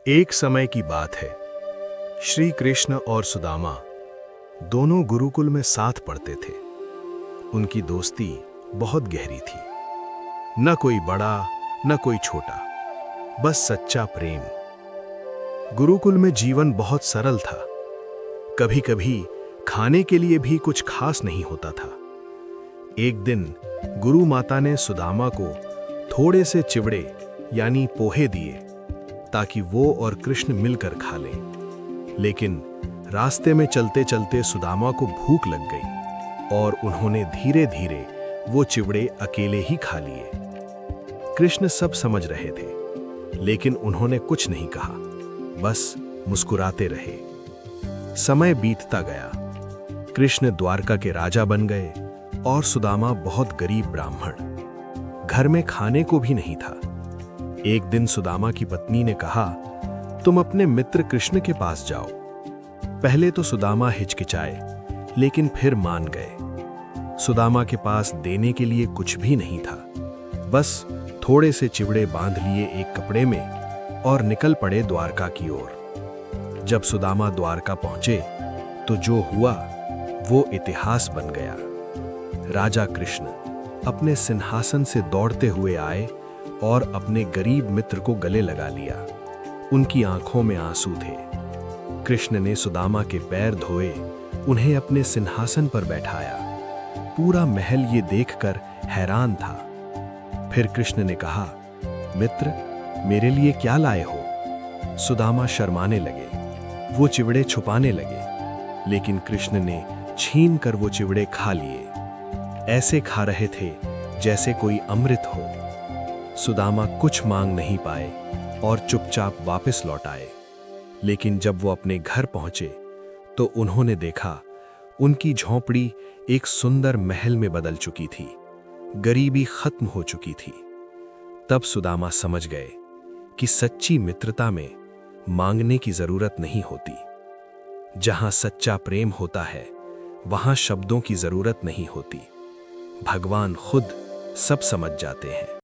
एक समय की बात है। श्री कृष्ण और सुदामा दोनों गुरुकुल में साथ पढ़ते थे। उनकी दोस्ती बहुत गहरी थी। न कोई बड़ा न कोई छोटा, बस सच्चा प्रेम। गुरुकुल में जीवन बहुत सरल था। कभी कभी खाने के लिए भी कुछ खास नहीं होता था। एक दिन गुरु माता ने सुदामा को थोड़े से चिवड़े यानी पोहे दिए ताकि वो और कृष्ण मिलकर खा लें। लेकिन रास्ते में चलते चलते सुदामा को भूख लग गई और उन्होंने धीरे धीरे वो चिवड़े अकेले ही खा लिए। कृष्ण सब समझ रहे थे, लेकिन उन्होंने कुछ नहीं कहा, बस मुस्कुराते रहे। समय बीतता गया। कृष्ण द्वारका के राजा बन गए और सुदामा बहुत गरीब ब्राह्मण। घर में खाने को भी नहीं था। एक दिन सुदामा की पत्नी ने कहा, तुम अपने मित्र कृष्ण के पास जाओ। पहले तो सुदामा हिचकिचाए, लेकिन फिर मान गए। सुदामा के पास देने के लिए कुछ भी नहीं था, बस थोड़े से चिवड़े बांध लिए एक कपड़े में और निकल पड़े द्वारका की ओर। जब सुदामा द्वारका पहुंचे तो जो हुआ वो इतिहास बन गया। राजा कृष्ण अपने सिंहासन से दौड़ते हुए आए और अपने गरीब मित्र को गले लगा लिया। उनकी आंखों में आंसू थे। कृष्ण ने सुदामा के पैर धोए, उन्हें अपने सिंहासन पर बैठाया। पूरा महल ये देखकर हैरान था। फिर कृष्ण ने कहा, मित्र, मेरे लिए क्या लाए हो? सुदामा शर्माने लगे। वो चिवड़े छुपाने लगे, लेकिन कृष्ण ने छीन कर वो चिवड़े खा लिए। ऐसे खा रहे थे जैसे कोई अमृत हो। सुदामा कुछ मांग नहीं पाए और चुपचाप वापस लौट आए। लेकिन जब वो अपने घर पहुंचे तो उन्होंने देखा उनकी झोंपड़ी एक सुंदर महल में बदल चुकी थी। गरीबी खत्म हो चुकी थी। तब सुदामा समझ गए कि सच्ची मित्रता में मांगने की जरूरत नहीं होती। जहां सच्चा प्रेम होता है, वहां शब्दों की जरूरत नहीं होती। भगवान खुद सब समझ जाते हैं।